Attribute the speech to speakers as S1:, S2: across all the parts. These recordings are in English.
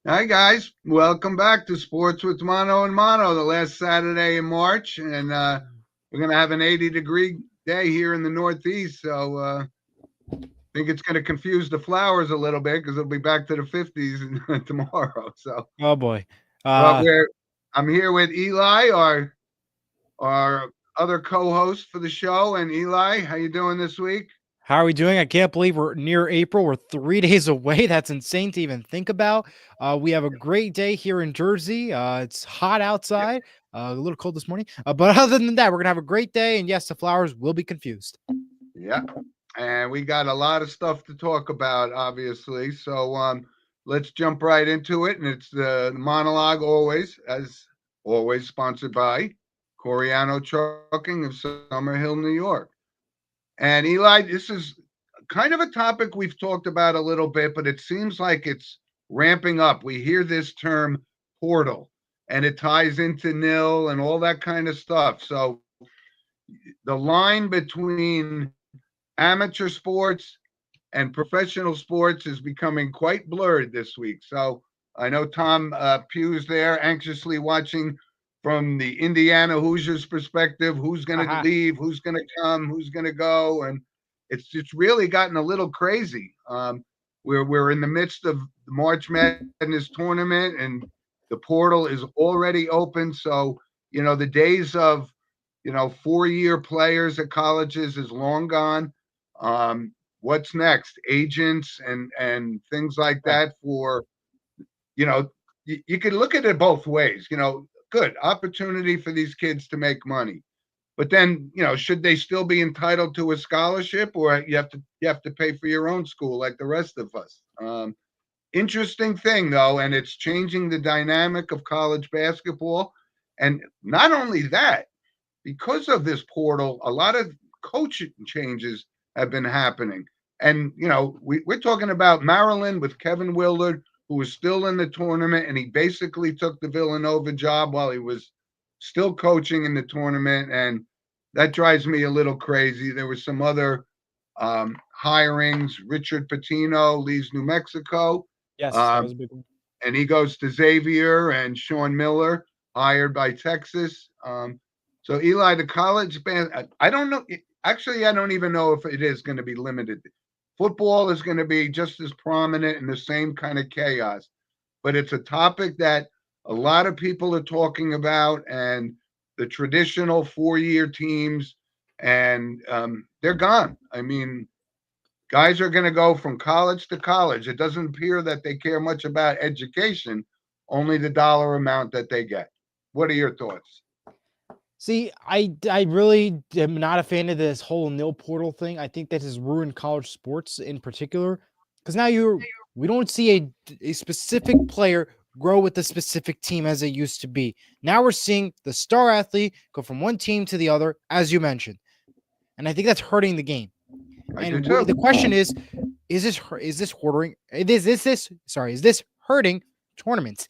S1: Hi, guys. Welcome back to Sports with Mono and Mono, the last Saturday in March. And we're going to have an 80-degree day here in the Northeast. So I think it's going to confuse the flowers a little bit because it'll be back to the 50s tomorrow. So,
S2: Oh boy.
S1: but
S2: Uh
S1: I'm here with Eli, our other co-host for the show. And Eli, how you doing this week?
S2: how are we doing? I can't believe we're near April. We're 3 days away. That's insane to even think about. We have a great day here in Jersey. It's hot outside. A little cold this morning. But other than that, we're gonna have a great day. And yes, the flowers will be confused.
S1: Yeah. And we got a lot of stuff to talk about, obviously. So let's jump right into it. And it's the monologue always, as always, sponsored by Coriano Trucking of Summer Hill, New York. And Eli, this is kind of a topic we've talked about a little bit, but it seems like it's ramping up. We hear this term portal, and it ties into nil and all that kind of stuff. So the line between amateur sports and professional sports is becoming quite blurred this week. So I know Tom Pugh's there anxiously watching from the Indiana Hoosiers perspective, who's going to
S2: Haha.
S1: leave, who's going to come, who's going to go. And it's really gotten a little crazy. We're in the midst of the March Madness tournament, and the portal is already open. So, the days of, 4-year players at colleges is long gone. What's next? Agents and things like
S2: Right.
S1: that for you know you could look at it both ways. Good opportunity for these kids to make money, but then should they still be entitled to a scholarship, or you have to pay for your own school like the rest of us? Interesting thing though, and it's changing the dynamic of college basketball. And not only that, because of this portal, a lot of coaching changes have been happening. And, we're talking about Maryland with Kevin Willard, who was still in the tournament, and he basically took the Villanova job while he was still coaching in the tournament. And that drives me a little crazy. There were some other hirings. Richard Pitino leaves New Mexico,
S2: Yes, that
S1: um,
S2: was a big one.
S1: and he goes to Xavier, and Sean Miller, hired by Texas. So Eli, the college band, I don't know. Actually, I don't even know if it is going to be limited. Football is going to be just as prominent in the same kind of chaos, but it's a topic that a lot of people are talking about, and the traditional 4-year teams, and they're gone. I mean, guys are going to go from college to college. It doesn't appear that they care much about education, only the dollar amount that they get. What are your thoughts?
S2: See, I really am not a fan of this whole nil portal thing. I think that has ruined college sports in particular. Because now we don't see a specific player grow with the specific team as it used to be. Now we're seeing the star athlete go from one team to the other, as you mentioned, and I think that's hurting the game.
S1: I do
S2: And
S1: too.
S2: the question is this hurting? Is this hurting tournaments?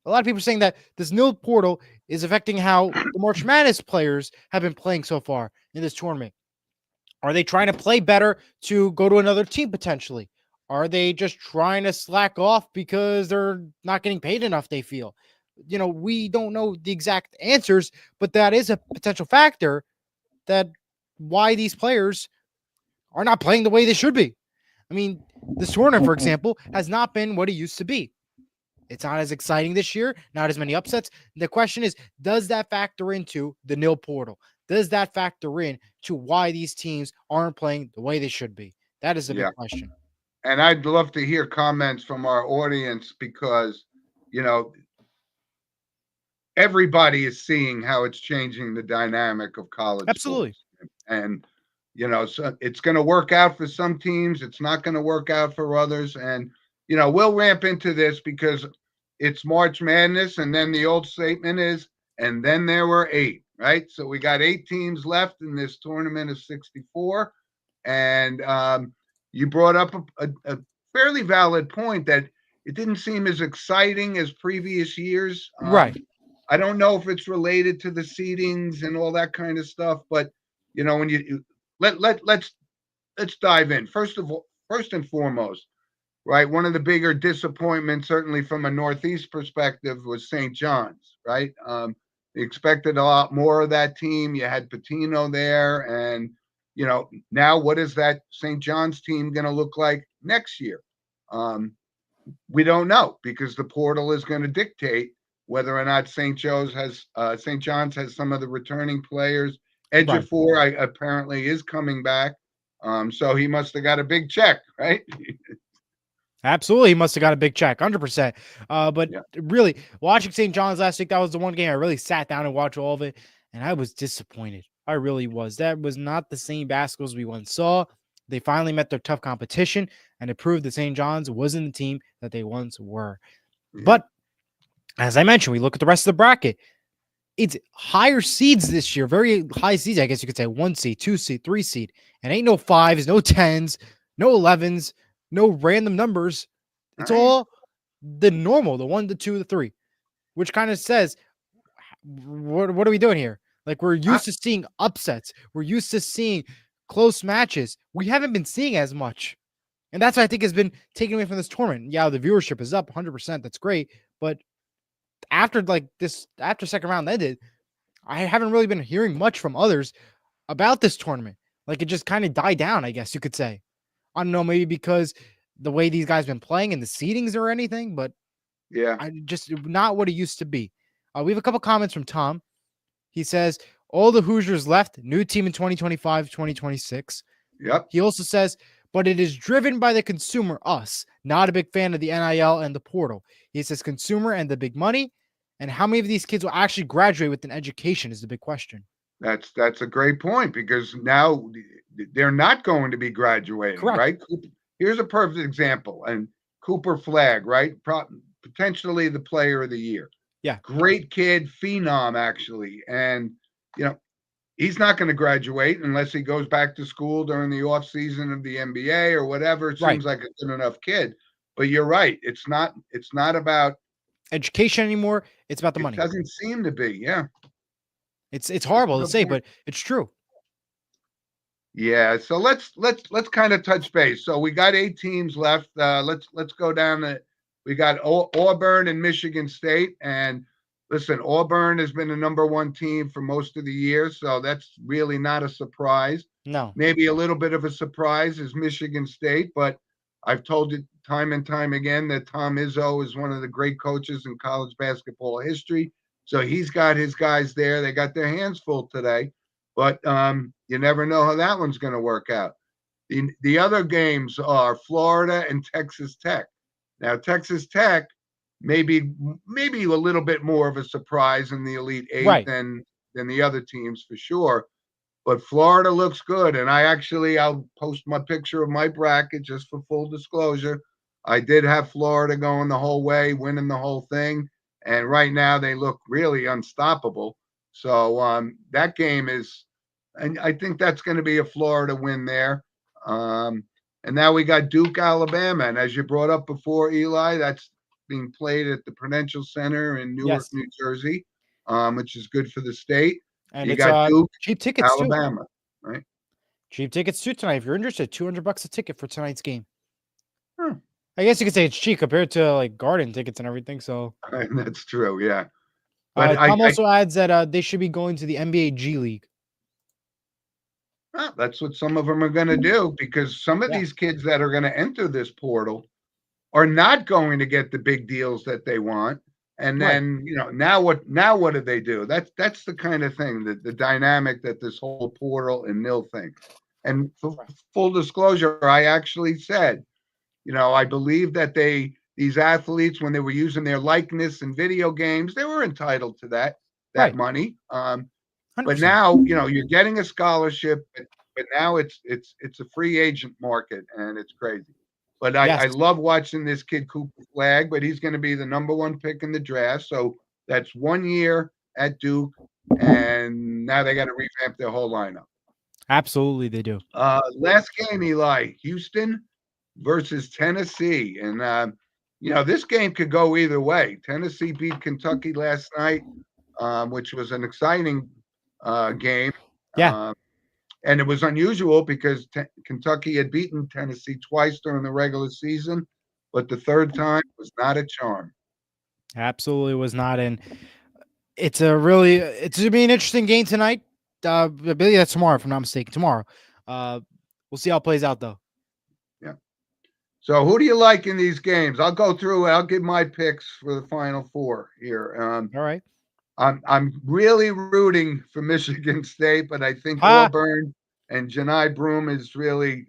S2: A lot of people are saying that this nil portal is affecting how the March Madness players have been playing so far in this tournament. Are they trying to play better to go to another team potentially? Are they just trying to slack off because they're not getting paid enough, they feel? We don't know the exact answers, but that is a potential factor that why these players are not playing the way they should be. I mean, this tournament, for example, has not been what it used to be. It's not as exciting this year, not as many upsets. The question is, does that factor into the nil portal? Does that factor in to why these teams aren't playing the way they should be? That is a big
S1: Yeah.
S2: question.
S1: And I'd love to hear comments from our audience because, you know, everybody is seeing how it's changing the dynamic of college
S2: Absolutely.
S1: sports. And, so it's going to work out for some teams, it's not going to work out for others. And, we'll ramp into this because it's March Madness. And then the old statement is, and then there were 8, right? So we got 8 teams left in this tournament of 64. And you brought up a fairly valid point that it didn't seem as exciting as previous years.
S2: Right.
S1: I don't know if it's related to the seedings and all that kind of stuff, but when you let let's dive in. First and foremost, right? One of the bigger disappointments, certainly from a Northeast perspective, was St. John's, right? They expected a lot more of that team. You had Patino there, and now what is that St. John's team going to look like next year? We don't know because the portal is going to dictate whether or not St. John's has some of the returning players. Ejiofor apparently is coming back, so he must have got a big check, right?
S2: Absolutely, he must have got a big check, 100%. But really, watching St. John's last week, that was the one game I really sat down and watched all of it, and I was disappointed. I really was. That was not the same basketballs we once saw. They finally met their tough competition, and it proved that St. John's wasn't the team that they once were. Yeah. But as I mentioned, we look at the rest of the bracket. It's higher seeds this year, very high seeds. I guess you could say 1 seed, 2 seed, 3 seed, and ain't no 5s, no 10s, no 11s. No random numbers. It's all the normal, the 1, the 2, the 3, which kind of says, what are we doing here? Like, we're used to seeing upsets. We're used to seeing close matches. We haven't been seeing as much. And that's what I think has been taken away from this tournament. Yeah, the viewership is up 100%. That's great. But after second round ended, I haven't really been hearing much from others about this tournament. Like, it just kind of died down, I guess you could say. I don't know, maybe because the way these guys been playing and the seedings or anything, but I just not what it used to be. We have a couple comments from Tom. He says, all the Hoosiers left, new team in 2025, 2026.
S1: Yep.
S2: He also says, but it is driven by the consumer, us. Not a big fan of the NIL and the portal. He says consumer and the big money. And how many of these kids will actually graduate with an education is the big question.
S1: That's a great point because now they're not going to be graduating,
S2: correct.
S1: Right? Here's a perfect example. And Cooper Flagg, right? Potentially the player of the year.
S2: Yeah.
S1: Great kid, phenom, actually. And, he's not going to graduate unless he goes back to school during the off season of the NBA or whatever. It seems like a good enough kid. But you're right. It's not about
S2: education anymore. It's about the money.
S1: It doesn't seem to be. Yeah.
S2: It's horrible to say, but it's true.
S1: Yeah, so let's kind of touch base. So we got 8 teams left. Let's go down we got Auburn and Michigan State. And listen, Auburn has been the number 1 team for most of the year, so that's really not a surprise.
S2: No.
S1: Maybe a little bit of a surprise is Michigan State, but I've told you time and time again that Tom Izzo is one of the great coaches in college basketball history. So he's got his guys there. They got their hands full today, but you never know how that one's going to work out. The other games are Florida and Texas Tech. Now, Texas Tech maybe a little bit more of a surprise in the Elite 8 than the other teams for sure. But Florida looks good, and I'll post my picture of my bracket just for full disclosure. I did have Florida going the whole way, winning the whole thing. And right now they look really unstoppable. So that game is, and I think that's going to be a Florida win there. And now we got Duke, Alabama. And as you brought up before, Eli, that's being played at the Prudential Center in Newark, New Jersey, which is good for the state.
S2: And you got Duke, cheap tickets
S1: Alabama,
S2: too. Right? Cheap tickets too tonight. If you're interested, $200 a ticket for tonight's game. I guess you could say it's cheap compared to like garden tickets and everything. So
S1: that's true, yeah.
S2: But Tom also adds that they should be going to the NBA G League.
S1: That's what some of them are going to do because some of these kids that are going to enter this portal are not going to get the big deals that they want. And then, now what do they do? That's the kind of thing, the dynamic that this whole portal and nil thing. And for full disclosure, I actually said, I believe that these athletes, when they were using their likeness in video games, they were entitled to that money. But now, you're getting a scholarship, but now it's a free agent market, and it's crazy. But I love watching this kid Cooper Flagg, but he's going to be the number 1 pick in the draft. So that's 1 year at Duke, and now they got to revamp their whole lineup.
S2: Absolutely, they do.
S1: Last game, Eli, Houston versus Tennessee. And, this game could go either way. Tennessee beat Kentucky last night, which was an exciting game.
S2: Yeah.
S1: And it was unusual because Kentucky had beaten Tennessee twice during the regular season. but the third time was not a charm.
S2: Absolutely was not in. It's gonna be an interesting game tonight. I believe that's tomorrow, if I'm not mistaken. Tomorrow. We'll see how it plays out though.
S1: Yeah. So who do you like in these games? I'll go through it. I'll give my picks for the Final Four here.
S2: All right.
S1: I'm really rooting for Michigan State, but I think
S2: Ha!
S1: Auburn and Janai Broom is really,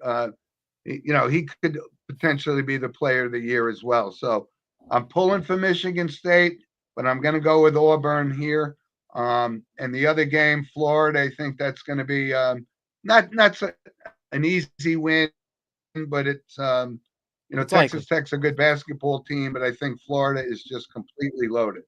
S1: he could potentially be the player of the year as well. So I'm pulling for Michigan State, but I'm going to go with Auburn here. And the other game, Florida, I think that's going to be not so, an easy win, but it's
S2: It's
S1: Texas
S2: likely.
S1: Tech's a good basketball team, but I think Florida is just completely loaded.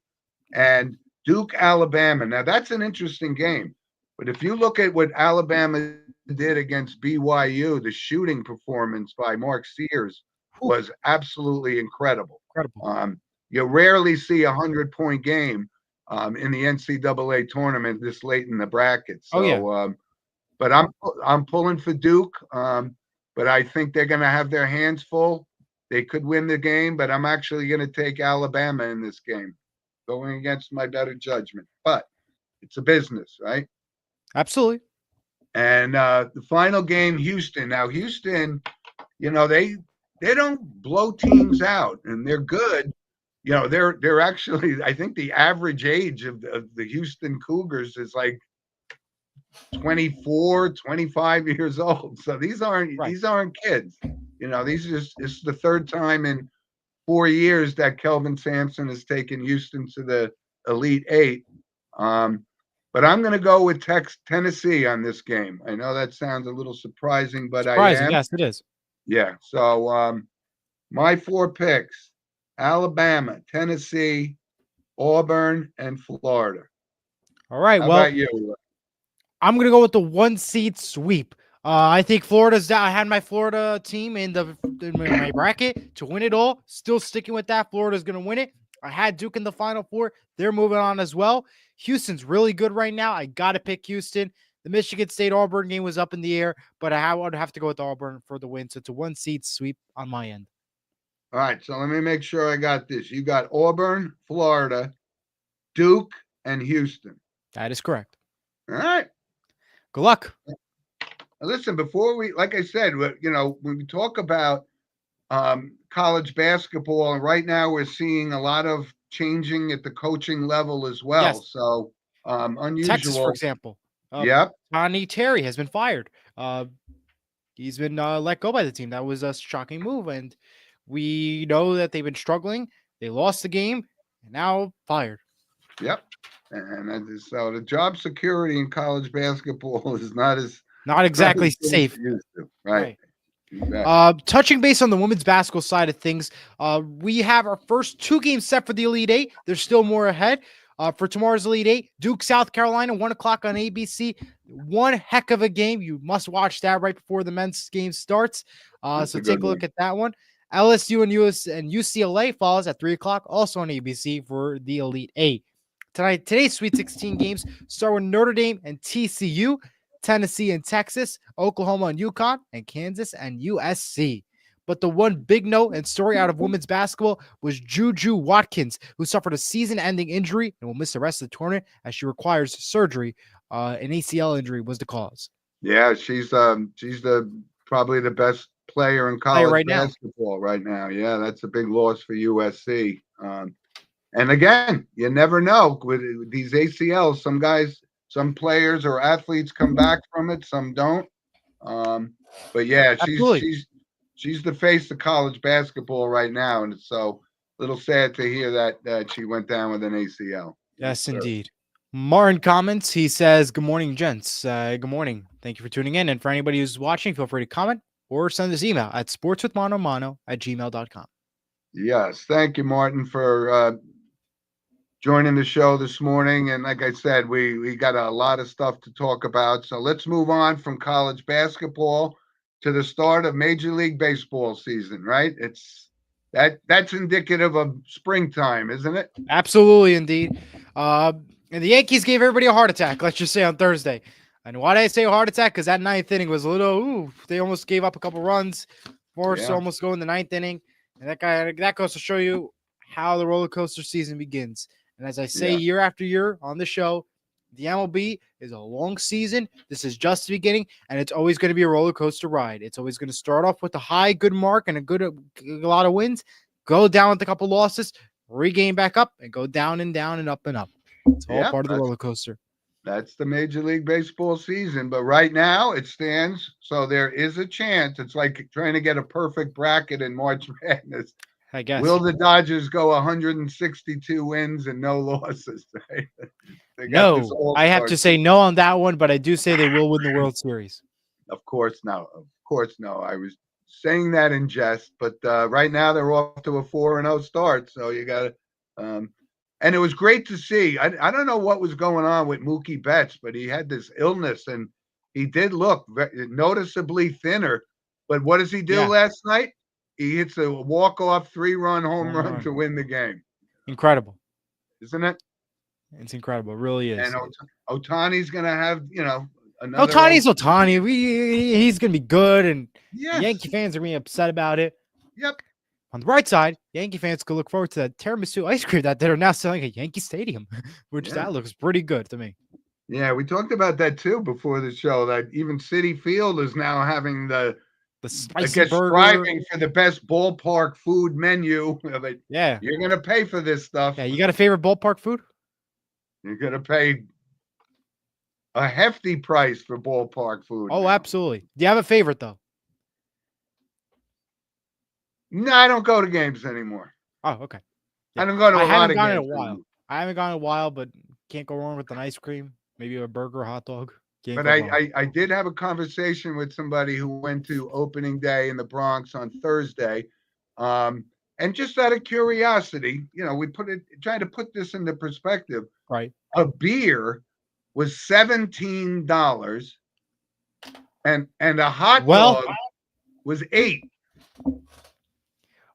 S1: And Duke, Alabama. Now that's an interesting game. But if you look at what Alabama did against BYU, the shooting performance by Mark Sears
S2: Whew,
S1: was absolutely incredible.
S2: incredible.
S1: You rarely see 100-point game in the NCAA tournament this late in the bracket.
S2: Oh yeah.
S1: So, but I'm pulling for Duke. But I think they're going to have their hands full. They could win the game, but I'm actually going to take Alabama in this game, going against my better judgment. But it's a business, right?
S2: Absolutely.
S1: And the final game, Houston. Now, Houston, they don't blow teams out, and they're good. They're actually, I think the average age of the Houston Cougars is like 24, 25 years old. So these aren't kids. This is the third time in 4 years that Kelvin Sampson has taken Houston to the Elite Eight. But I'm going to go with Tennessee on this game. I know that sounds a little surprising, but
S2: Surprising.
S1: I am.
S2: Yes, it is.
S1: Yeah. So my 4 picks: Alabama, Tennessee, Auburn, and Florida.
S2: All right.
S1: How
S2: Well,
S1: about you?
S2: I'm gonna go with the 1-seed sweep. I think Florida's down. I had my Florida team in my bracket to win it all. Still sticking with that. Florida's gonna win it. I had Duke in the Final Four. They're moving on as well. Houston's really good right now. I gotta pick Houston. The Michigan State Auburn game was up in the air, but I would have to go with Auburn for the win. So it's a 1-seed sweep on my end.
S1: All right. So let me make sure I got this. You got Auburn, Florida, Duke, and Houston.
S2: That is correct.
S1: All right.
S2: Good luck.
S1: Listen, before like I said, when we talk about college basketball, and right now we're seeing a lot of changing at the coaching level as well.
S2: Yes.
S1: So unusual.
S2: Texas, for example.
S1: Yep.
S2: Tony Terry has been fired. He's been let go by the team. That was a shocking move, and we know that they've been struggling. They lost the game, and now fired.
S1: Yep. And so the job security in college basketball is
S2: not exactly safe.
S1: Used to, right.
S2: Touching base on the women's basketball side of things, we have our first 2 games set for the Elite Eight. There's still more ahead. For tomorrow's Elite Eight, Duke, South Carolina, 1 o'clock on ABC. One heck of a game. You must watch that right before the men's game starts. So take a look at that one. LSU and UCLA follows at 3 o'clock, also on ABC for the Elite Eight. Today's Sweet 16 games start with Notre Dame and TCU, Tennessee and Texas, Oklahoma and UConn, and Kansas and USC. But the one big note and story out of women's basketball was Juju Watkins, who suffered a season-ending injury and will miss the rest of the tournament as she requires surgery. An ACL injury was the cause.
S1: Yeah, she's probably the best player in college basketball right now. Yeah, that's a big loss for USC. And again, you never know with these ACLs. Some players or athletes come back from it, some don't. But yeah, she's the face of college basketball right now, and it's so a little sad to hear that she went down with an ACL.
S2: Yes, indeed. Martin comments. He says, "Good morning, gents. Good morning. Thank you for tuning in. And for anybody who's watching, feel free to comment or send us email at sportswithmono@gmail.com."
S1: Yes, thank you, Martin, for joining the show this morning. And like I said, we got a lot of stuff to talk about. So let's move on from college basketball to the start of Major League Baseball season, right? That's indicative of springtime, isn't it?
S2: Absolutely, indeed. And the Yankees gave everybody a heart attack, let's just say, on Thursday. And why did I say a heart attack? Because that 9th inning was a little, they almost gave up a couple runs. Forced to almost go in the 9th inning. And that goes to show you how the roller coaster season begins. And as I say
S1: Yeah.
S2: year after year on the show, the MLB is a long season. This is just the beginning, and it's always going to be a roller coaster ride. It's always going to start off with a high, good mark and a lot of wins, go down with a couple losses, regain back up, and go down and down and up and up. It's all part of the roller coaster.
S1: That's the Major League Baseball season. But right now it stands. So there is a chance. It's like trying to get a perfect bracket in March Madness.
S2: I guess.
S1: Will the Dodgers go 162 wins and no losses? Right?
S2: No, I have to say no on that one, but I do say they will win the World Series.
S1: Of course, no. Of course, no. I was saying that in jest, but right now they're off to a 4-0 start. So you got to, and it was great to see. I don't know what was going on with Mookie Betts, but he had this illness and he did look noticeably thinner. But what does he do last night? He hits a walk-off 3-run home run to win the game.
S2: Incredible.
S1: Isn't it?
S2: It's incredible. It really is.
S1: And Ohtani's going to have, another.
S2: Ohtani's Ohtani. He's going to be good, and Yankee fans are going to be upset about it.
S1: Yep.
S2: On the right side, Yankee fans could look forward to that tiramisu ice cream that they're now selling at Yankee Stadium, which that looks pretty good to me.
S1: Yeah, we talked about that too before the show, that even Citi Field is now having the
S2: spicy burger.
S1: Striving for the best ballpark food menu. But you're going to pay for this stuff.
S2: Yeah, you got a favorite ballpark food?
S1: You're going to pay a hefty price for ballpark food.
S2: Oh, absolutely. Do you have a favorite, though?
S1: No, I don't go to games anymore.
S2: Oh, okay.
S1: Yeah. I don't go to a lot of games.
S2: I haven't gone in a while. I haven't gone in a while, but can't go wrong with an ice cream, maybe a burger, hot dog.
S1: But I did have a conversation with somebody who went to opening day in the Bronx on Thursday. And just out of curiosity, we trying to put this into perspective.
S2: Right.
S1: A beer was $17 and a hot dog was $8.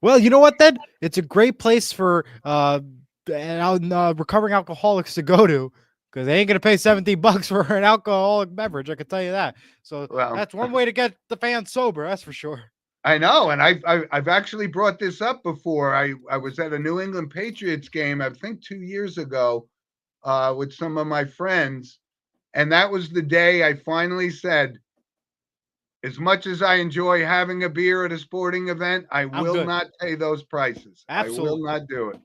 S2: Well, you know what then? It's a great place for recovering alcoholics to go to, because they ain't gonna pay $17 for an alcoholic beverage. I can tell you that. So that's one way to get the fans sober. That's for sure.
S1: I know, and I've actually brought this up before. I was at a New England Patriots game, I think 2 years ago, with some of my friends, and that was the day I finally said, as much as I enjoy having a beer at a sporting event, I will not pay those prices.
S2: Absolutely.
S1: I will not do it.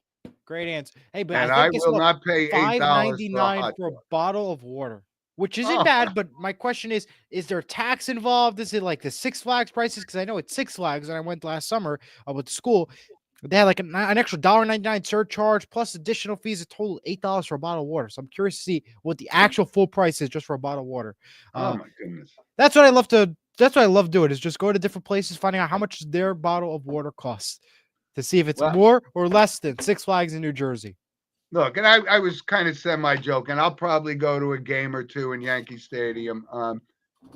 S2: Great answer. Hey, but
S1: I will not pay $8
S2: for a bottle of water, which isn't bad. But my question is there tax involved? Is it like the Six Flags prices? Because I know it's Six Flags, and I went last summer with the school. They had like an extra $1.99 surcharge plus additional fees, a total of $8 for a bottle of water. So I'm curious to see what the actual full price is just for a bottle of water.
S1: Oh my goodness.
S2: That's what I love doing, is just go to different places, finding out how much their bottle of water costs to see if it's more or less than Six Flags in New Jersey.
S1: Look, and I was kind of semi-joking. I'll probably go to a game or two in Yankee Stadium.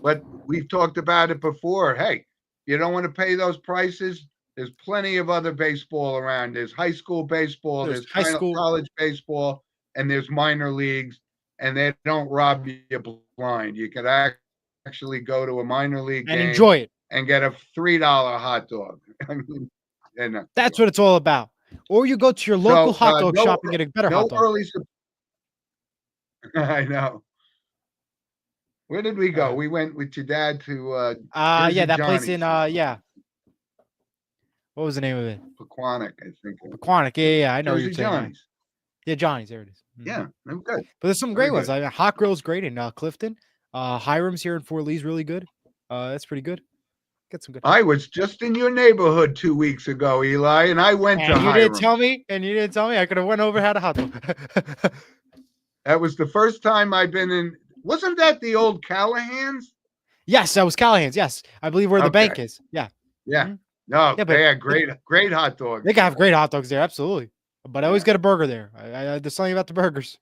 S1: But we've talked about it before. Hey, you don't want to pay those prices. There's plenty of other baseball around. There's high school baseball, there's college baseball, and there's minor leagues, and they don't rob you blind. You can actually go to a minor league game
S2: and enjoy it
S1: and get a $3 hot dog. I mean,
S2: that's what it's all about. Or you go to your local hot dog shop and get a better hot dog.
S1: I know. Where did we go? We went with your dad to
S2: that place in what was the name of it?
S1: Pequannock, I think.
S2: Pequannock, yeah, I know
S1: Jersey
S2: you're saying.
S1: Johnny's.
S2: Yeah, Johnny's, there it is. Mm-hmm.
S1: Yeah, I'm good.
S2: But there's some great ones. I mean, Hot Grill's great in Clifton. Hiram's here in Fort Lee's really good. That's pretty good. Get some good.
S1: I was just in your neighborhood 2 weeks ago, Eli, and I went to Hiram's.
S2: You didn't tell me. I could have went over and had a hot dog.
S1: That was the first time I've been in. Wasn't that the old Callahan's?
S2: Yes, that was Callahan's. Yes, I believe where the bank is. Yeah.
S1: Yeah. Mm-hmm. No, they had great hot dogs.
S2: They can have great hot dogs there, absolutely. But I always get a burger there. There's something about the burgers.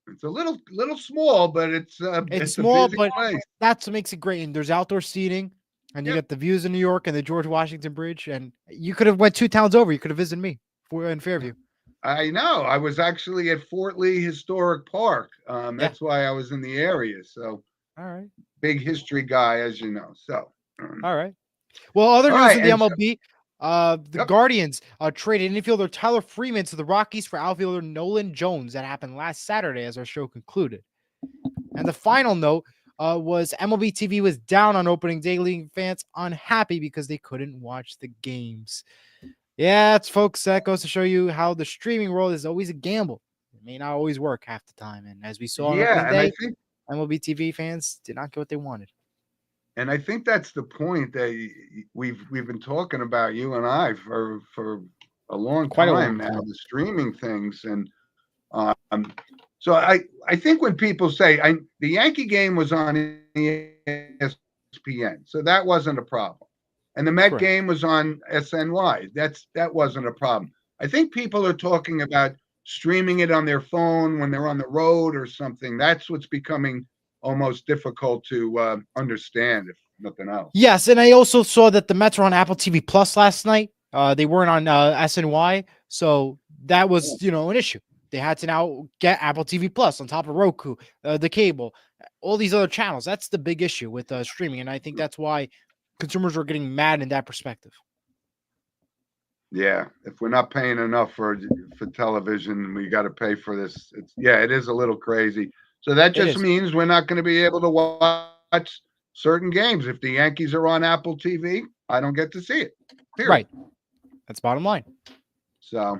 S1: It's a little small, but it's
S2: small,
S1: a busy
S2: but
S1: place.
S2: That's what makes it great. And there's outdoor seating, and you get the views of New York and the George Washington Bridge. And you could have went 2 towns over. You could have visited me in Fairview.
S1: I know. I was actually at Fort Lee Historic Park. That's why I was in the area. So,
S2: all right,
S1: big history guy, as you know. So,
S2: all right. Well, other news in the MLB. The
S1: Yep.
S2: Guardians traded infielder Tyler Freeman to the Rockies for outfielder Nolan Jones. That happened last Saturday as our show concluded. And the final note was MLB TV was down on opening day, leaving fans unhappy because they couldn't watch the games. Yeah, it's folks, that goes to show you how the streaming world is always a gamble. It may not always work half the time. And as we saw on opening
S1: Yeah, and I
S2: day,
S1: think
S2: MLB TV fans did not get what they wanted.
S1: that's the point that we've been talking about, you and I, for a long
S2: Quite a
S1: time
S2: long
S1: now,
S2: time.
S1: the streaming things. And so I think when people say the Yankee game was on ESPN, so that wasn't a problem. And the Met
S2: Correct.
S1: game was on SNY. That wasn't a problem. I think people are talking about streaming it on their phone when they're on the road or something. That's what's becoming almost difficult to understand, if nothing else.
S2: Yes, and I also saw that the Mets were on Apple TV Plus last night. They weren't on SNY, so that was an issue. They had to now get Apple TV Plus on top of Roku, the cable, all these other channels. That's the big issue with streaming, and I think that's why consumers are getting mad in that perspective.
S1: Yeah, if we're not paying enough for television, we got to pay for this. It is a little crazy. So that just means we're not going to be able to watch certain games. If the Yankees are on Apple TV, I don't get to see it. Period.
S2: Right. That's bottom line.
S1: So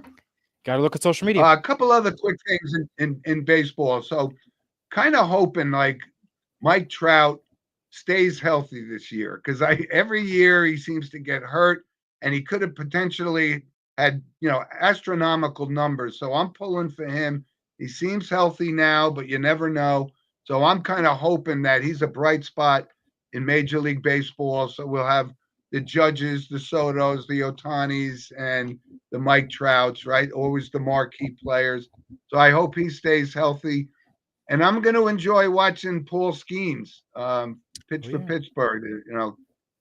S2: got to look at social media.
S1: A couple other quick things in baseball. So kind of hoping like Mike Trout stays healthy this year, because every year he seems to get hurt, and he could have potentially had astronomical numbers. So I'm pulling for him. He seems healthy now, but you never know. So I'm kind of hoping that he's a bright spot in Major League Baseball. So we'll have the Judges, the Sotos, the Otanis, and the Mike Trouts, right? Always the marquee players. So I hope he stays healthy. And I'm going to enjoy watching Paul Skeens pitch for Pittsburgh,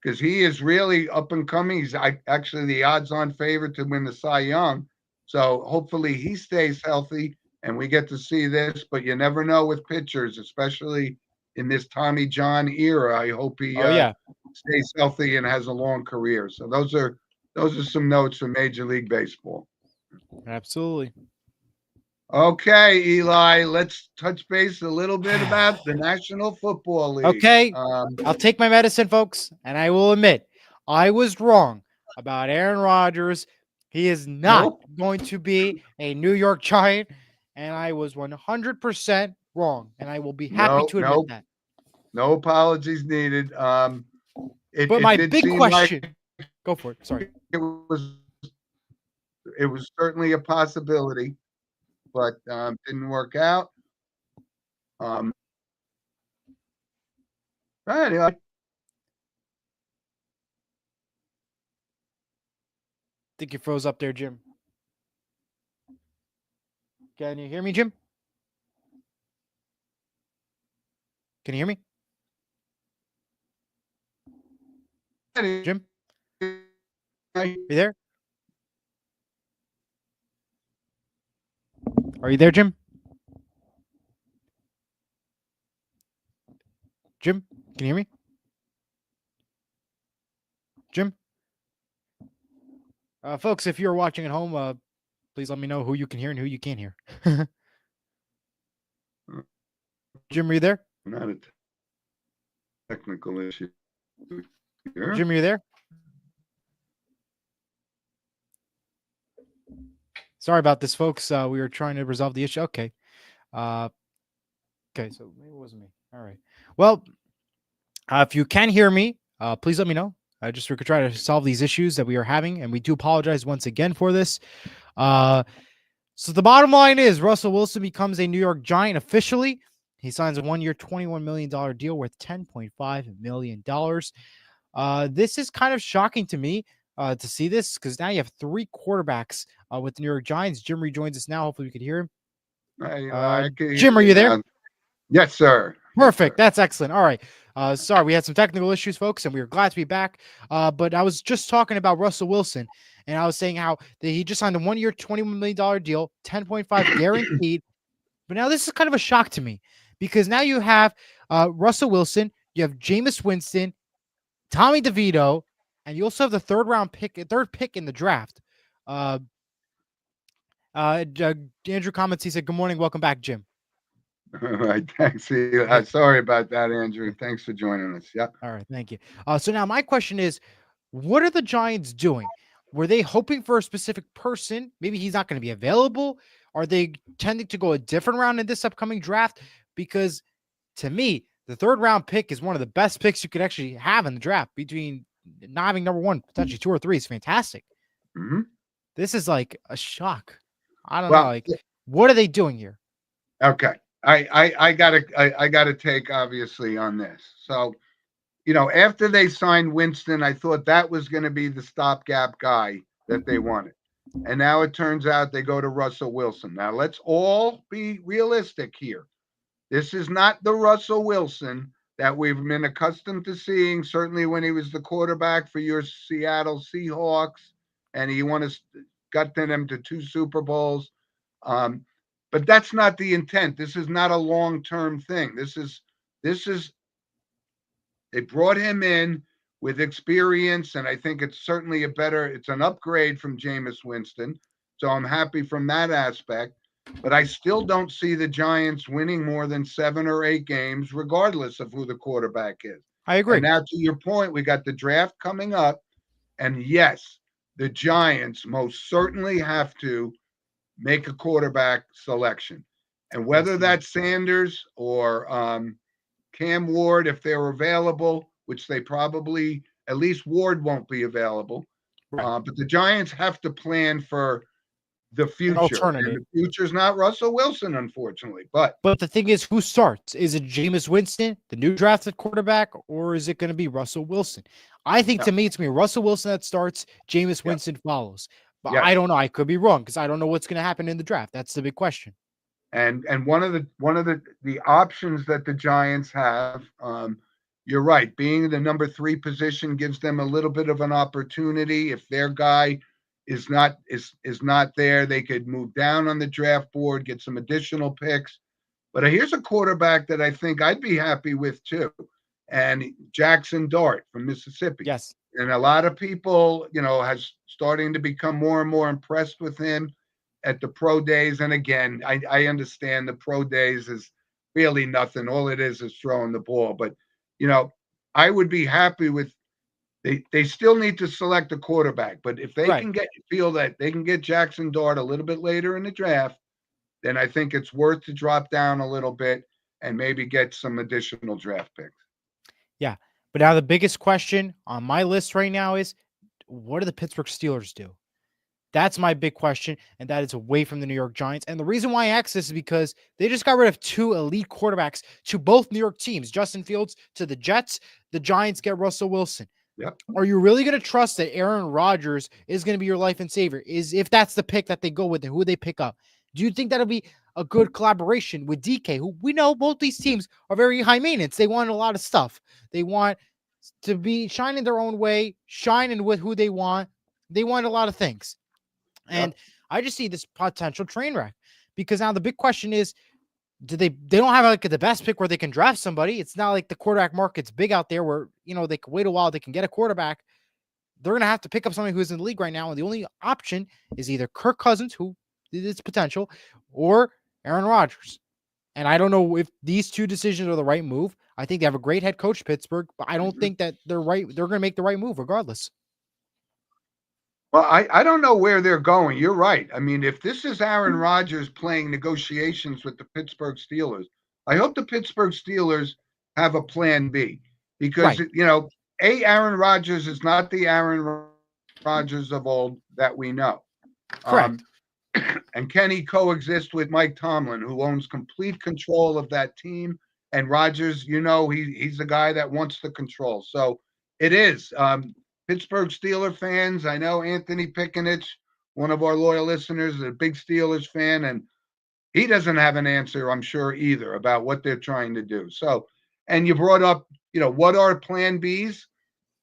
S1: because he is really up and coming. He's actually the odds-on favorite to win the Cy Young. So hopefully he stays healthy and we get to see this. But you never know with pitchers, especially in this Tommy John era. I hope he stays healthy and has a long career. So those are some notes for Major League Baseball.
S2: Absolutely.
S1: Okay, Eli, let's touch base a little bit about the National Football League.
S2: Okay, I'll take my medicine, folks, and I will admit I was wrong about Aaron Rodgers. He is not going to be a New York Giant, and I was 100% wrong, and I will be happy to admit that.
S1: No apologies needed.
S2: But my big question, go for it. Sorry,
S1: it was certainly a possibility, but didn't work out. Anyway. I
S2: think you froze up there, Jim. Can you hear me, Jim? Can you hear me? Jim? Are you there? Are you there, Jim? Jim, can you hear me? Jim? Folks, if you're watching at home, please let me know who you can hear and who you can't hear. Jim, are you there?
S1: Not a technical issue.
S2: Jim, are you there? Sorry about this, folks. We were trying to resolve the issue. Okay. Okay, so maybe it wasn't me. All right. Well, if you can hear me, please let me know. We could try to solve these issues that we are having, and we do apologize once again for this. So the bottom line is Russell Wilson becomes a New York Giant officially. He signs a 1-year, $21 million deal worth $10.5 million. This is kind of shocking to me to see this, because now you have 3 quarterbacks with the New York Giants. Jim rejoins us now. Hopefully we could hear him. Jim, are you there?
S1: Yes, sir.
S2: Perfect. That's excellent. All right. Sorry, we had some technical issues, folks, and we were glad to be back. But I was just talking about Russell Wilson, and I was saying how he just signed a 1-year, $21 million deal, 10.5 guaranteed. But now this is kind of a shock to me, because now you have Russell Wilson, you have Jameis Winston, Tommy DeVito, and you also have the third pick in the draft. Uh, Andrew comments. He said, "Good morning, welcome back, Jim."
S1: All right, thanks. Sorry about that, Andrew. Thanks for joining us. Yeah.
S2: All right, thank you. So now my question is, what are the Giants doing? Were they hoping for a specific person? Maybe he's not going to be available. Are they tending to go a different round in this upcoming draft? Because to me, the third round pick is one of the best picks you could actually have in the draft. Between not having number one, potentially 2 or 3 is fantastic.
S1: Mm-hmm.
S2: This is like a shock. I don't know.
S1: Well,
S2: Like, what are they doing here?
S1: okay. I gotta take obviously on this. So, after they signed Winston, I thought that was going to be the stopgap guy that they wanted. And now it turns out they go to Russell Wilson. Now let's all be realistic here. This is not the Russell Wilson that we've been accustomed to seeing, certainly when he was the quarterback for your Seattle Seahawks and he got them to 2 Super Bowls. But that's not the intent. This is not a long-term thing. This is they brought him in with experience, and I think it's certainly it's an upgrade from Jameis Winston. So I'm happy from that aspect. But I still don't see the Giants winning more than 7 or 8 games, regardless of who the quarterback is.
S2: I agree.
S1: And now to your point, we got the draft coming up. And yes, the Giants most certainly have to make a quarterback selection. And whether that's Sanders or Cam Ward, if they're available, which they probably, at least Ward won't be available. Right. But the Giants have to plan for the future. And the future is not Russell Wilson, unfortunately. But
S2: the thing is, who starts? Is it Jameis Winston, the new drafted quarterback, or is it going to be Russell Wilson? I think to me, it's going to be Russell Wilson that starts, Jameis Winston follows. But I don't know. I could be wrong because I don't know what's going to happen in the draft. That's the big question.
S1: And one of the options that the Giants have, you're right, being the number 3 position gives them a little bit of an opportunity. If their guy is not there, they could move down on the draft board, get some additional picks. But here's a quarterback that I think I'd be happy with too, and Jackson Dart from Mississippi.
S2: Yes.
S1: And a lot of people, has starting to become more and more impressed with him at the pro days. And again, I understand the pro days is really nothing. All it is throwing the ball. But, I would be happy with, they still need to select a quarterback. But if they can feel that they can get Jackson Dart a little bit later in the draft, then I think it's worth to drop down a little bit and maybe get some additional draft picks.
S2: Yeah. But now the biggest question on my list right now is, what do the Pittsburgh Steelers do? That's my big question, and that is away from the New York Giants. And the reason why I ask this is because they just got rid of 2 elite quarterbacks to both New York teams. Justin Fields to the Jets. The Giants get Russell Wilson.
S1: Yep.
S2: Are you really going to trust that Aaron Rodgers is going to be your life and savior? If that's the pick that they go with, and who they pick up? Do you think that'll be a good collaboration with DK, who we know both these teams are very high maintenance? They want a lot of stuff. They want to be shining their own way, shining with who they want. They want a lot of things. And I just see this potential train wreck because now the big question is, they don't have like the best pick where they can draft somebody. It's not like the quarterback market's big out there where, they can wait a while. They can get a quarterback. They're going to have to pick up somebody who's in the league right now. And the only option is either Kirk Cousins, who is potential, or Aaron Rodgers. And I don't know if these 2 decisions are the right move. I think they have a great head coach, Pittsburgh, but I don't think that they're right. They're going to make the right move regardless.
S1: Well, I don't know where they're going. You're right. I mean, if this is Aaron Rodgers playing negotiations with the Pittsburgh Steelers, I hope the Pittsburgh Steelers have a plan B because, Aaron Rodgers is not the Aaron Rodgers of old that we know.
S2: Correct.
S1: And can he coexist with Mike Tomlin, who owns complete control of that team? And Rodgers, he's the guy that wants the control. So it is. Pittsburgh Steeler fans, I know Anthony Pickenich, one of our loyal listeners, is a big Steelers fan, and he doesn't have an answer, I'm sure, either about what they're trying to do. So, and you brought up, what are plan Bs?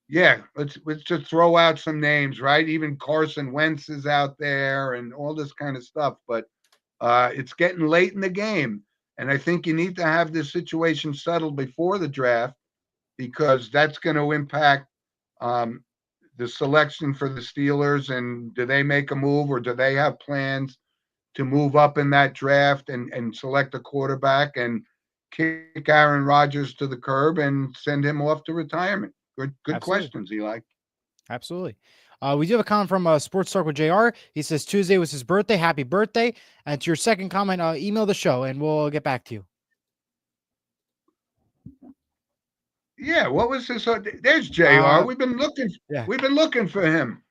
S1: Yeah, let's just throw out some names, right? Even Carson Wentz is out there and all this kind of stuff, but it's getting late in the game, and I think you need to have this situation settled before the draft because that's going to impact the selection for the Steelers, and do they make a move, or do they have plans to move up in that draft and select a quarterback and kick Aaron Rodgers to the curb and send him off to retirement? Good
S2: Absolutely.
S1: questions, Eli.
S2: Absolutely. We do have a comment from Sports Talk with JR. He says Tuesday was his birthday. Happy birthday. And to your second comment, email the show and we'll get back to you.
S1: Yeah, what was this? There's JR. We've been looking.
S2: Yeah.
S1: We've been looking for him.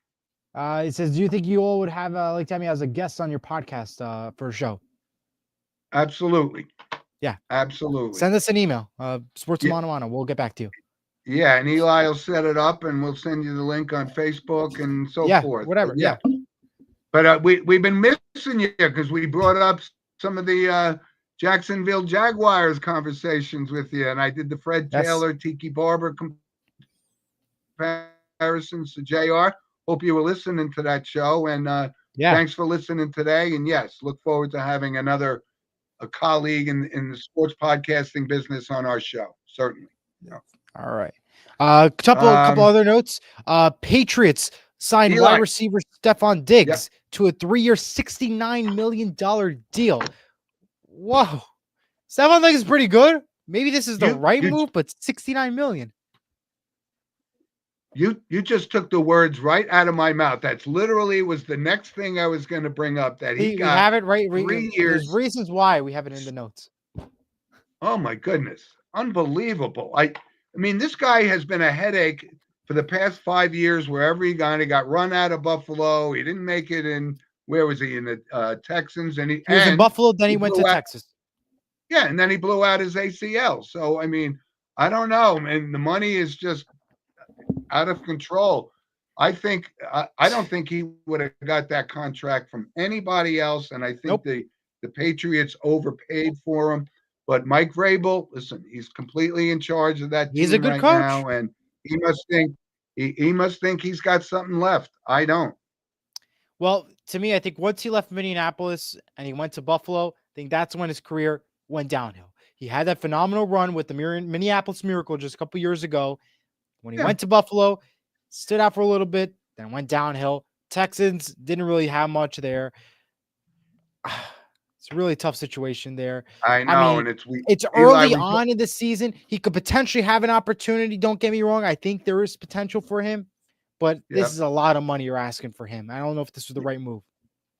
S2: It says, do you think you all would have like Tammy as a guest on your podcast for a show?
S1: Absolutely.
S2: Yeah.
S1: Absolutely.
S2: Send us an email. Sports Mono-Mono. We'll get back to you.
S1: Yeah, and Eli will set it up, and we'll send you the link on Facebook and so forth.
S2: Whatever.
S1: But, yeah. But we've been missing you because we brought up some of the Jacksonville Jaguars conversations with you, and I did the Fred Taylor, Tiki Barber comparisons to JR. Hope you were listening to that show, and thanks for listening today. And yes, look forward to having a colleague in the sports podcasting business on our show. Certainly. Yeah.
S2: All right. Couple other notes. Patriots signed
S1: Eli.
S2: wide receiver Stephon Diggs to a 3-year, $69 million deal. Whoa. Stephon Diggs is pretty good. Maybe this is the right move, but $69 million.
S1: You just took the words right out of my mouth. That's literally was the next thing I was going to bring up. That we
S2: have it right.
S1: 3 years.
S2: There's reasons why we have it in the notes.
S1: Oh my goodness, unbelievable! I mean, this guy has been a headache for the past 5 years. Wherever he got run out of Buffalo. He didn't make it in. Where was he in the Texans? And he
S2: was in Buffalo. Then he went to Texas.
S1: Yeah, and then he blew out his ACL. So I mean, I don't know, man. The money is just out of control. I don't think he would have got that contract from anybody else, and I think the Patriots overpaid for him. But Mike Vrabel, listen, he's completely in charge of that team.
S2: He's a good coach
S1: now, and he must think he's got something left. I don't.
S2: Well, to me, I think once he left Minneapolis and he went to Buffalo, I think that's when his career went downhill. He had that phenomenal run with the Minneapolis Miracle just a couple years ago. When he went to Buffalo, stood out for a little bit, then went downhill. Texans didn't really have much there. It's a really tough situation there.
S1: I know, and
S2: it's early on in the season. He could potentially have an opportunity. Don't get me wrong. I think there is potential for him, but this is a lot of money you're asking for him. I don't know if this was the right move.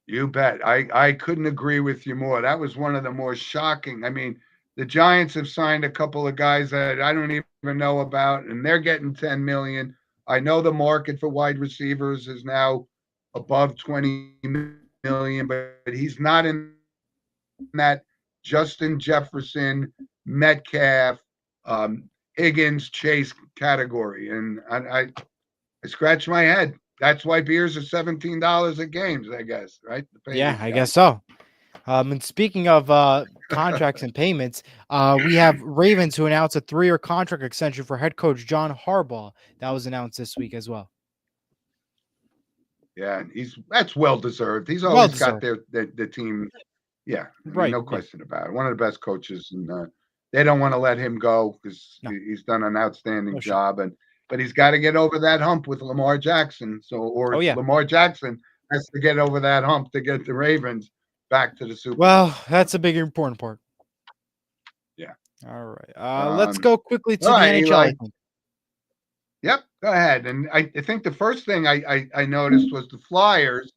S1: You bet. I couldn't agree with you more. That was one of the more shocking. I mean, the Giants have signed a couple of guys that I don't even know about, and they're getting $10 million. I know the market for wide receivers is now above $20 million, but he's not in that Justin Jefferson, Metcalf, Higgins, Chase category. And I scratch my head. That's why beers are $17 at games, I guess, right?
S2: Yeah, I guess so. And speaking of contracts and payments, we have Ravens who announced a 3-year contract extension for head coach John Harbaugh. That was announced this week as well.
S1: Yeah, that's well deserved. He's always got the team. Yeah,
S2: right.
S1: No question about it. One of the best coaches, and they don't want to let him go because he's done an outstanding job. But he's got to get over that hump with Lamar Jackson. Lamar Jackson has to get over that hump to get the Ravens back to the Super Bowl.
S2: Well, that's a big important part.
S1: Yeah.
S2: All right. Let's go quickly to the NHL.
S1: Yep. Go ahead. And I think the first thing I noticed was the Flyers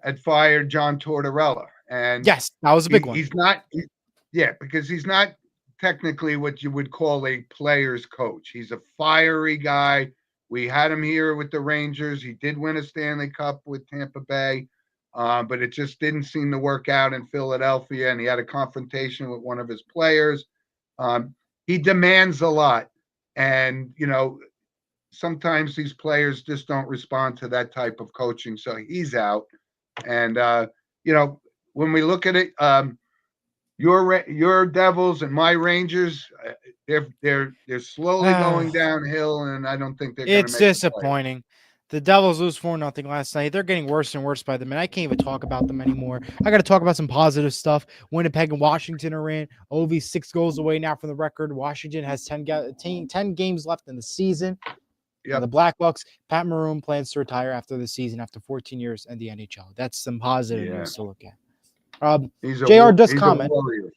S1: had fired John Tortorella. And
S2: yes, that was a big one.
S1: He's not. Because he's not technically what you would call a player's coach. He's a fiery guy. We had him here with the Rangers. He did win a Stanley Cup with Tampa Bay. But it just didn't seem to work out in Philadelphia, and he had a confrontation with one of his players. He demands a lot, and sometimes these players just don't respond to that type of coaching, so he's out. And when we look at it, your Devils and my Rangers, they're slowly going downhill, and I don't think they're going to make it.
S2: It's disappointing. The Devils lose 4-0 last night. They're getting worse and worse by the minute. I can't even talk about them anymore. I got to talk about some positive stuff. Winnipeg and Washington are in. Ovi's 6 goals away now from the record. Washington has 10 games left in the season. And
S1: Yep.
S2: the Blackhawks, Pat Maroon plans to retire after the season after 14 years in the NHL. That's some positive
S1: Yeah.
S2: news to look at.
S1: He's
S2: JR does
S1: a
S2: comment.
S1: warrior.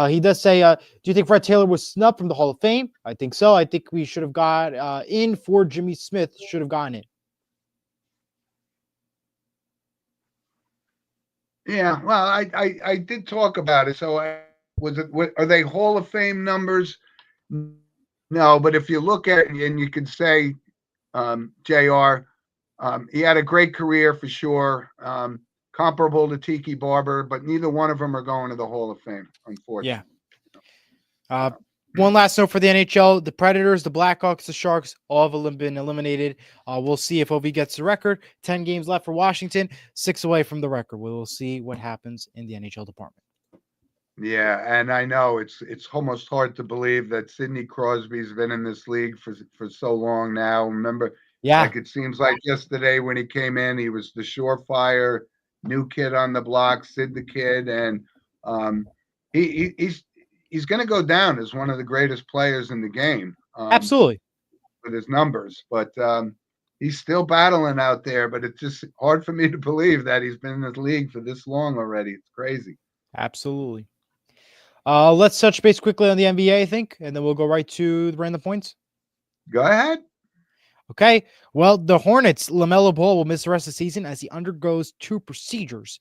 S2: He does say, do you think Fred Taylor was snubbed from the Hall of Fame? I think so. I think we should have got in for Jimmy Smith, should have gotten it.
S1: Yeah, well, I did talk about it. So are they Hall of Fame numbers? No, but if you look at it and you can say, JR, he had a great career for sure, comparable to Tiki Barber, but neither one of them are going to the Hall of Fame,
S2: Yeah.
S1: unfortunately.
S2: One last note for the NHL: the Predators, the Blackhawks, the Sharks, all have been eliminated. We'll see if OV gets the record. 10 games left for Washington, 6 away from the record. We'll see what happens in the NHL department.
S1: Yeah, and I know it's almost hard to believe that Sidney Crosby's been in this league for so long now. Remember,
S2: Yeah,
S1: like it seems like yesterday when he came in, he was the surefire new kid on the block, Sid the Kid, and he's going to go down as one of the greatest players in the game.
S2: absolutely.
S1: With his numbers, but he's still battling out there. But it's just hard for me to believe that he's been in this league for this long already. It's crazy.
S2: Absolutely. Let's touch base quickly on the NBA, I think, and then we'll go right to the random points.
S1: Go ahead.
S2: Okay. Well, the Hornets, LaMelo Ball will miss the rest of the season as he undergoes 2 procedures.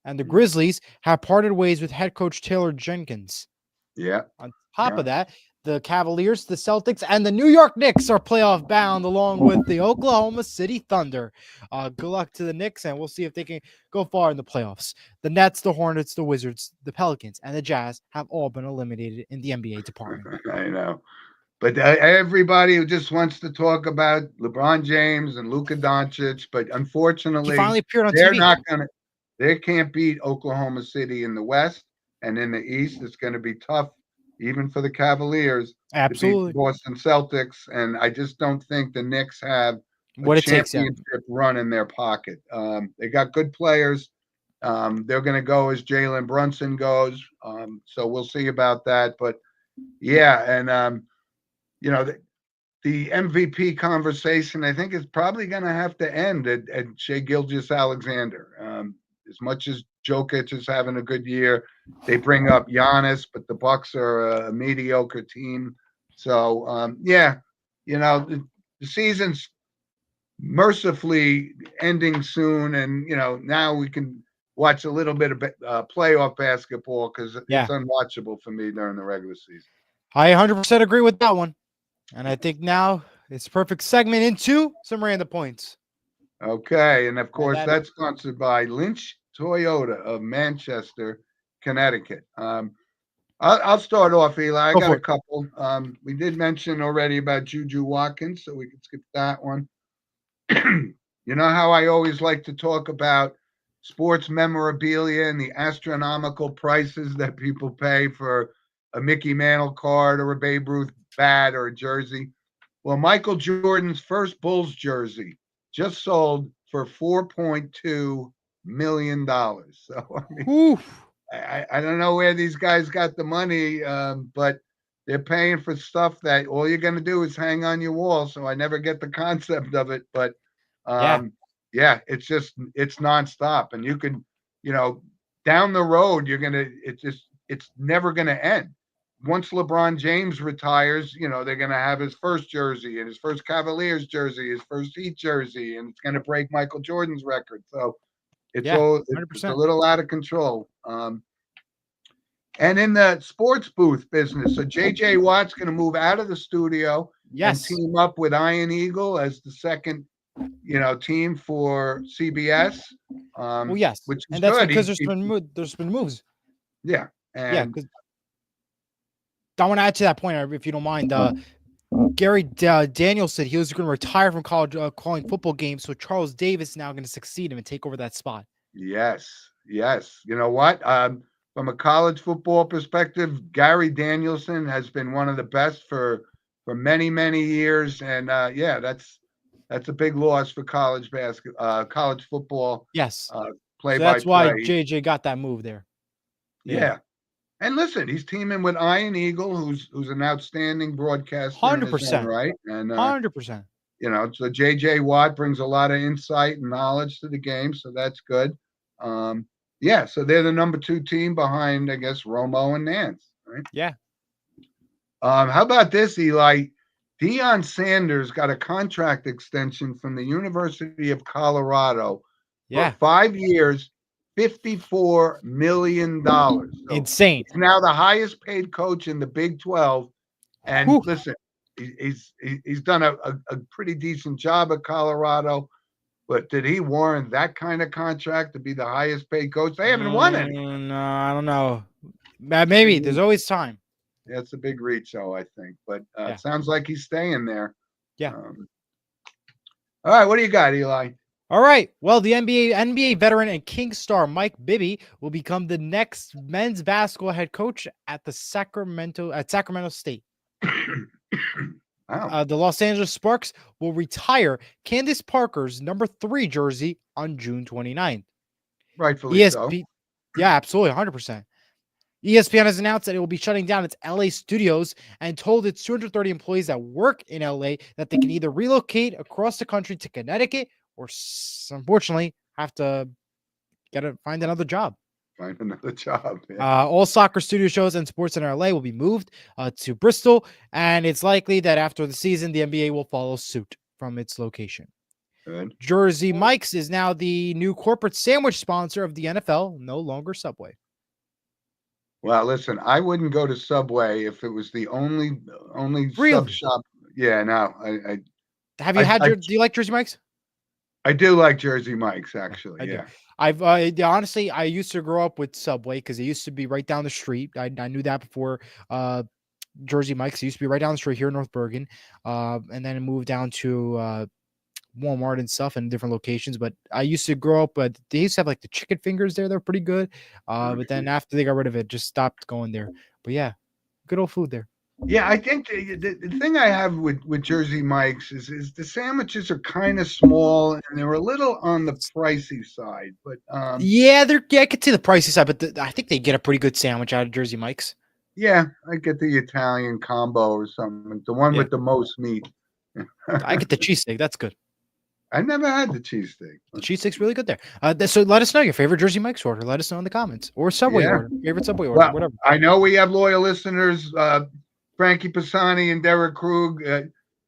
S2: And the Grizzlies have parted ways with head coach Taylor Jenkins.
S1: Yeah.
S2: On top of that, the Cavaliers, the Celtics, and the New York Knicks are playoff bound along with the Oklahoma City Thunder. Good luck to the Knicks, and we'll see if they can go far in the playoffs. The Nets, the Hornets, the Wizards, the Pelicans, and the Jazz have all been eliminated in the NBA department.
S1: I know. But everybody who just wants to talk about LeBron James and Luka Doncic, but
S2: He
S1: unfortunately,
S2: finally appeared on
S1: they're
S2: TV.
S1: not going to, they can't beat Oklahoma City in the West, and in the East, it's going to be tough, even for the Cavaliers,
S2: Absolutely.
S1: to beat the Boston Celtics. And I just don't think the Knicks have
S2: What
S1: a
S2: it takes, yeah.
S1: championship run in their pocket. They got good players. They're going to go as Jalen Brunson goes. So we'll see about that. But yeah, and you know, the MVP conversation, I think, is probably going to have to end at Shea Gilgeous-Alexander. As much as Jokic is having a good year, they bring up Giannis, but the Bucks are a mediocre team. So yeah, the season's mercifully ending soon, and now we can watch a little bit of playoff basketball because it's unwatchable for me during the regular season.
S2: I 100% agree with that one. And I think now it's a perfect segment into some random points.
S1: Okay. And of course, that's sponsored by Lynch Toyota of Manchester, Connecticut. I'll start off, Eli. I got a couple. We did mention already about Juju Watkins, so we can skip that one. You know how I always like to talk about sports memorabilia and the astronomical prices that people pay for a Mickey Mantle card or a Babe Ruth bat or a jersey. Well, Michael Jordan's first Bulls jersey just sold for $4.2 million. So I mean, I don't know where these guys got the money, but they're paying for stuff that all you're going to do is hang on your wall. So I never get the concept of it, but yeah, it's nonstop, and you can, down the road, it's never going to end. Once LeBron James retires, they're going to have his first jersey and his first Cavaliers jersey, his first Heat jersey, and it's going to break Michael Jordan's record. So it's a little out of control. And in the sports booth business, so JJ Watt's going to move out of the studio and team up with Iron Eagle as the second, team for CBS.
S2: Well, yes,
S1: which is
S2: and that's
S1: good.
S2: because there's been moves.
S1: Yeah,
S2: because I want to add to that point, if you don't mind. Gary Daniels said he was going to retire from college calling football games, so Charles Davis is now going to succeed him and take over that spot.
S1: Yes. You know what? From a college football perspective, Gary Danielson has been one of the best for many, many years, and that's a big loss for college college football.
S2: Yes,
S1: Play
S2: so
S1: by
S2: that's why
S1: play.
S2: JJ got that move there.
S1: Yeah. And listen, he's teaming with Iron Eagle, who's an outstanding broadcaster in
S2: Hundred
S1: his own
S2: percent,
S1: right. And
S2: 100%.
S1: so JJ Watt brings a lot of insight and knowledge to the game, so that's good. Yeah, so they're the number 2 team behind, I guess, Romo and Nance, right?
S2: Yeah.
S1: How about this, Eli? Deion Sanders got a contract extension from the University of Colorado for
S2: Yeah.
S1: 5 years, $54 million. So
S2: Insane.
S1: he's now the highest paid coach in the Big 12. And
S2: Whew.
S1: listen, he's done a pretty decent job at Colorado, but did he warrant that kind of contract to be the highest paid coach? They haven't won any.
S2: No, I don't know. Maybe there's always time.
S1: That's a big reach, though, I think. But
S2: Yeah.
S1: it sounds like he's staying there.
S2: Yeah.
S1: All right, what do you got, Eli?
S2: All right. Well, the NBA veteran and King star Mike Bibby will become the next men's basketball head coach at Sacramento State.
S1: Wow.
S2: The Los Angeles Sparks will retire Candace Parker's number 3 jersey on June 29th.
S1: Rightfully so.
S2: Yeah, absolutely, 100%. ESPN has announced that it will be shutting down its LA studios and told its 230 employees that work in LA that they can either relocate across the country to Connecticut or, unfortunately, have to find another job.
S1: Find another job. Yeah.
S2: All soccer studio shows and Sports Center LA will be moved to Bristol, and it's likely that after the season, the NBA will follow suit from its location.
S1: Good.
S2: Jersey Mike's is now the new corporate sandwich sponsor of the NFL, no longer Subway.
S1: Well, listen, I wouldn't go to Subway if it was the only
S2: Really?
S1: sub shop. Yeah, no,
S2: Have you had do you like Jersey Mike's?
S1: I do like Jersey Mike's, actually.
S2: Yeah. Honestly, I used to grow up with Subway because it used to be right down the street. I knew that before Jersey Mike's. It used to be right down the street here in North Bergen. And then it moved down to Walmart and stuff and different locations. But I used to grow up, but they used to have like the chicken fingers there. They're pretty good. But then after they got rid of it, just stopped going there. But yeah, good old food there.
S1: Yeah, I think the thing I have with Jersey Mike's is the sandwiches are kind of small and they're a little on the pricey side. But
S2: yeah, I could see the pricey side, but I think they get a pretty good sandwich out of Jersey Mike's.
S1: Yeah, I get the Italian combo or something, the one with the most meat.
S2: I get the cheesesteak. That's good.
S1: I never had the cheesesteak.
S2: The cheesesteak's really good there. So let us know your favorite Jersey Mike's order. Let us know in the comments or Subway order, favorite Subway order, whatever.
S1: I know we have loyal listeners, Frankie Pisani and Derek Krug.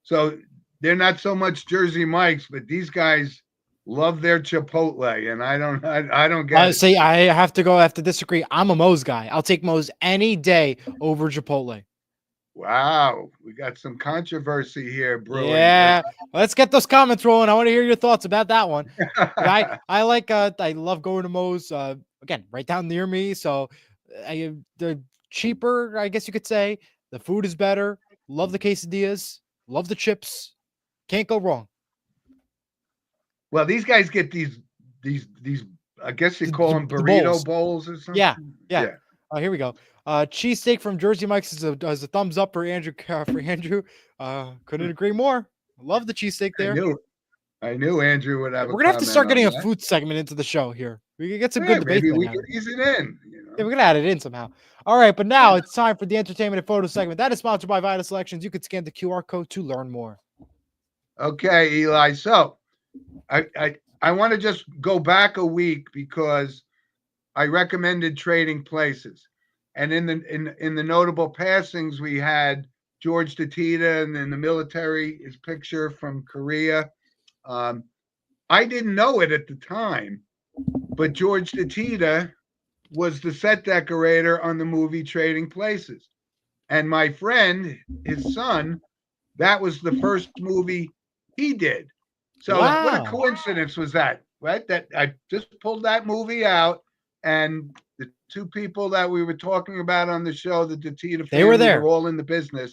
S1: So they're not so much Jersey Mike's, but these guys love their Chipotle, and I don't get it.
S2: See, I have to disagree. I'm a Moe's guy. I'll take Moe's any day over Chipotle.
S1: Wow, we got some controversy here, brewing.
S2: Yeah, let's get those comments rolling. I want to hear your thoughts about that one. I love going to Moe's. Again, right down near me, so they're cheaper, I guess you could say. The food is better. Love the quesadillas. Love the chips. Can't go wrong.
S1: Well, these guys get these. I guess you call them burrito bowls or something.
S2: Yeah. Here we go. Cheesesteak from Jersey Mike's is a thumbs up for Andrew. Couldn't agree more. Love the cheesesteak there.
S1: I knew Andrew would have.
S2: We're gonna have to start getting a food segment into the show here. We can get some good debate.
S1: Maybe we could ease it in.
S2: Yeah, we're gonna add it in somehow. All right, but now it's time for the entertainment and photo segment. That is sponsored by Vital Selections. You can scan the QR code to learn more.
S1: Okay, Eli. So, I want to just go back a week because I recommended Trading Places, and in the notable passings we had George Tatita, and then the military is picture from Korea. I didn't know it at the time, but George Tatita was the set decorator on the movie Trading Places. And my friend, his son, that was the first movie he did. So What a coincidence was that, right? That I just pulled that movie out, and the two people that we were talking about on the show, the Tatita family,
S2: they were there.
S1: Were all in the business,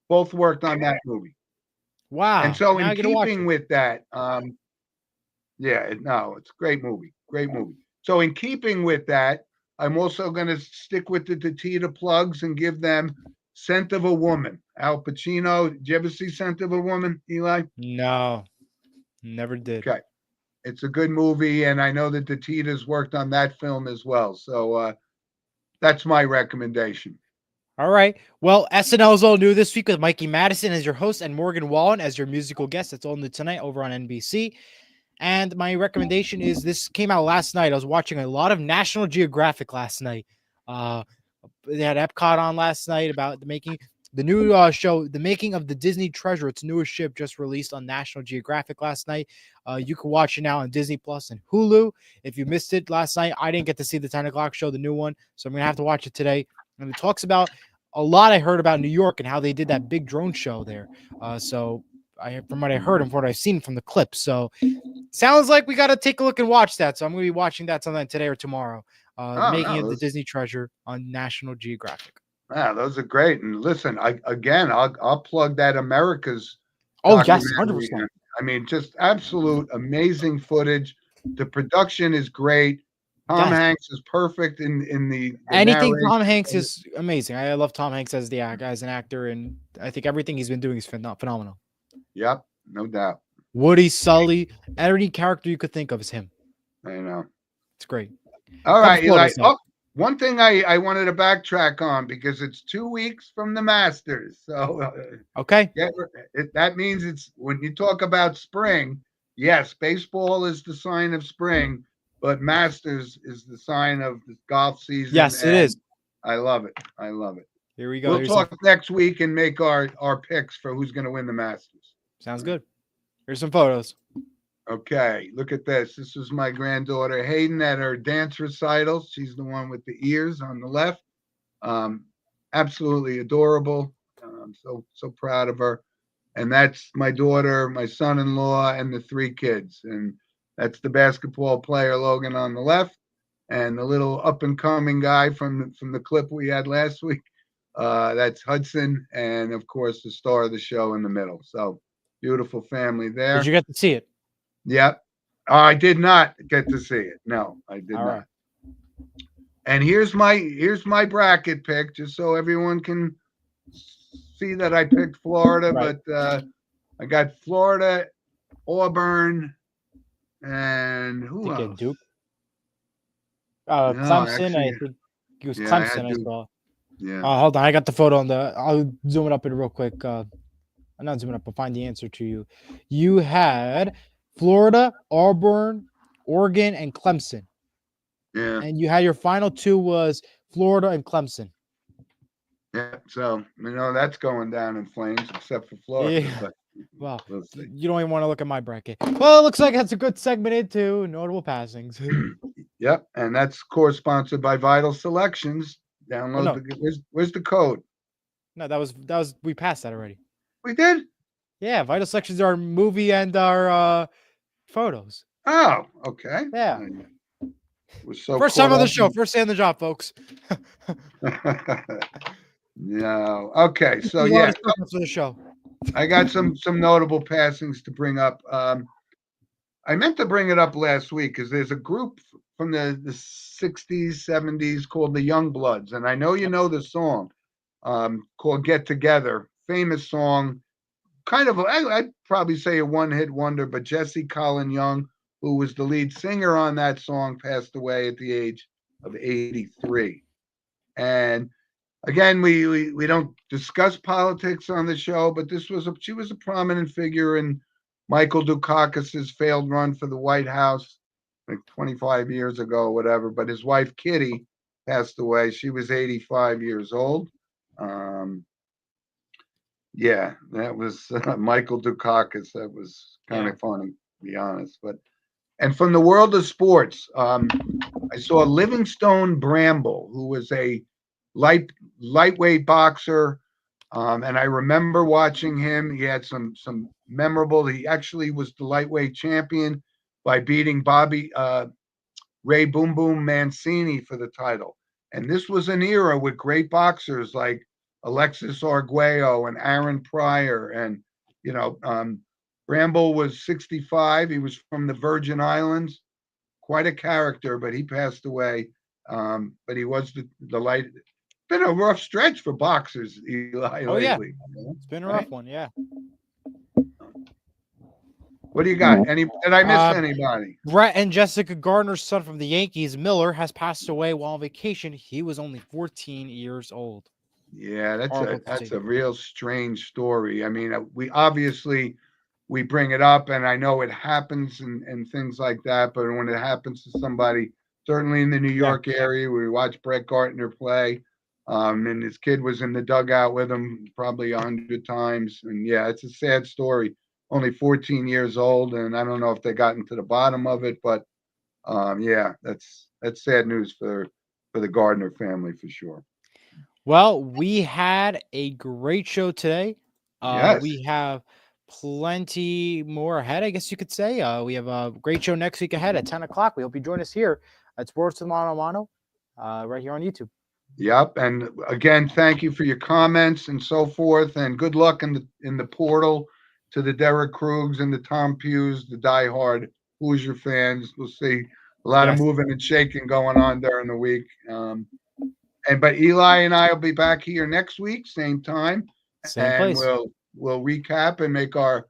S1: both worked on that movie.
S2: Wow.
S1: And so in keeping with that, it's a great movie. Great movie. So in keeping with that, I'm also going to stick with the Tatita plugs and give them Scent of a Woman. Al Pacino. Did you ever see Scent of a Woman, Eli?
S2: No, never did.
S1: Okay. It's a good movie, and I know that Tatita's worked on that film as well. So that's my recommendation.
S2: All right. Well, SNL is all new this week with Mikey Madison as your host and Morgan Wallen as your musical guest. That's all new tonight over on NBC. And my recommendation is this came out last night. I was watching a lot of National Geographic last night. They had Epcot on last night about the new show, The Making of the Disney Treasure. Its newest ship just released on National Geographic last night. You can watch it now on Disney Plus and Hulu. If you missed it last night, I didn't get to see the 10 o'clock show, the new one, so I'm going to have to watch it today. And it talks about a lot I heard about New York and how they did that big drone show there. From what I heard and from what I've seen from the clips. So sounds like we got to take a look and watch that. So I'm going to be watching that sometime today or tomorrow. The Making of the Disney Treasure on National Geographic.
S1: Yeah, those are great. And listen, I'll plug that America's.
S2: Oh yes, 100%.
S1: I mean, just absolute amazing footage. The production is great. Tom Hanks is perfect in the
S2: anything.
S1: narration.
S2: Tom Hanks is amazing. I love Tom Hanks as an actor, and I think everything he's been doing is phenomenal.
S1: Yep, no doubt.
S2: Woody, Sully, any character you could think of is him.
S1: I know.
S2: It's great.
S1: All right, Eli. One thing I wanted to backtrack on because it's 2 weeks from the Masters. So
S2: okay,
S1: that means it's when you talk about spring. Yes, baseball is the sign of spring, but Masters is the sign of the golf season.
S2: Yes, it is.
S1: I love it. I love it.
S2: Here we go.
S1: We'll talk next week and make our picks for who's going to win the Masters.
S2: Sounds good. Here's some photos.
S1: Okay, look at this. This was my granddaughter Hayden at her dance recital. She's the one with the ears on the left. Absolutely adorable. I'm so proud of her. And that's my daughter, my son-in-law, and the 3 kids. And that's the basketball player Logan on the left, and the little up-and-coming guy from the clip we had last week. That's Hudson, and of course the star of the show in the middle. So beautiful family there.
S2: Did you get to see it?
S1: Yep. I did not get to see it. No, I did not. Right. And here's my bracket pick, just so everyone can see that I picked Florida, right. But I got Florida, Auburn, and who else?
S2: Duke. Clemson. I think it was Clemson. I saw.
S1: Yeah.
S2: Hold on, I got the photo on the. I'll zoom it up in real quick. I'm not zooming up. I'll find the answer to you. You had Florida, Auburn, Oregon, and Clemson.
S1: Yeah.
S2: And you had your final 2 was Florida and Clemson.
S1: Yeah. So that's going down in flames, except for Florida.
S2: Yeah.
S1: But
S2: well, you don't even want to look at my bracket. Well, it looks like that's a good segment into notable passings.
S1: Yep, and that's co-sponsored by Vital Selections. Download where's the code?
S2: No, that was we passed that already.
S1: We did?
S2: Yeah, Vital Selections are our movie and our photos.
S1: Oh, okay.
S2: Yeah.
S1: So
S2: first time on the show, first day on the job, folks.
S1: No. Okay, so yeah.
S2: For the show.
S1: I got some notable passings to bring up. I meant to bring it up last week because there's a group from the 60s, 70s called the Young Bloods. And I know you know the song called Get Together. Famous song. Kind of, I'd probably say a one-hit wonder, but Jesse Colin Young, who was the lead singer on that song, passed away at the age of 83. And again, we don't discuss politics on the show, but she was a prominent figure in Michael Dukakis's failed run for the White House like 25 years ago, whatever. But his wife Kitty passed away. She was 85 years old. Yeah, that was Michael Dukakis. That was kind of funny, to be honest. And from the world of sports, I saw Livingstone Bramble, who was a lightweight boxer, and I remember watching him. He had some memorable. He actually was the lightweight champion by beating Ray Boom Boom Mancini for the title. And this was an era with great boxers like Alexis Arguello and Aaron Pryor, and Bramble was 65. He was from the Virgin Islands, quite a character, but he passed away. But he was the light. Been a rough stretch for boxers, Eli.
S2: Oh
S1: lately,
S2: yeah, it's been a rough one. Yeah.
S1: What do you got? Did I miss anybody?
S2: Brett and Jessica Gardner's son from the Yankees, Miller, has passed away while on vacation. He was only 14 years old.
S1: Yeah,
S2: Horrible to
S1: that's
S2: see.
S1: a real strange story. I mean, we obviously we bring it up, and I know it happens and things like that. But when it happens to somebody, certainly in the New York area, we watch Brett Gardner play, and his kid was in the dugout with him probably 100 times. And yeah, it's a sad story. Only 14 years old, and I don't know if they gotten to the bottom of it, but yeah, that's sad news for the Gardner family for sure.
S2: Well, we had a great show today.
S1: Yes.
S2: We have plenty more ahead, I guess you could say. We have a great show next week ahead at 10 o'clock. We hope you join us here at Sports with Mono, right here on YouTube.
S1: Yep. And again, thank you for your comments and so forth. And good luck in the portal to the Derek Krugs and the Tom Pughs, the diehard Hoosier fans. We'll see a lot of moving and shaking going on during the week. But Eli and I will be back here next week, same time.
S2: Same place.
S1: We'll recap and make our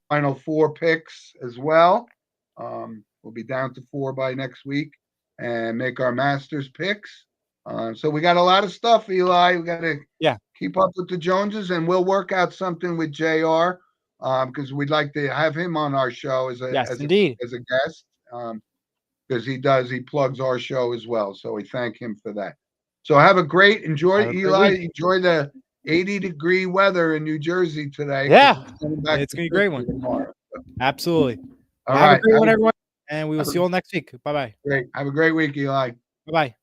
S1: final 4 picks as well. We'll be down to 4 by next week and make our Masters picks. So we got a lot of stuff, Eli. We got to keep up with the Joneses, and we'll work out something with JR because we'd like to have him on our show as a guest because he plugs our show as well. So we thank him for that. So enjoy the 80-degree weather in New Jersey today.
S2: Yeah, it's going to be a great one.
S1: Tomorrow.
S2: Absolutely.
S1: All right.
S2: Have a great one, everyone. And we will see you all next week. Bye-bye.
S1: Great. Have a great week, Eli.
S2: Bye-bye.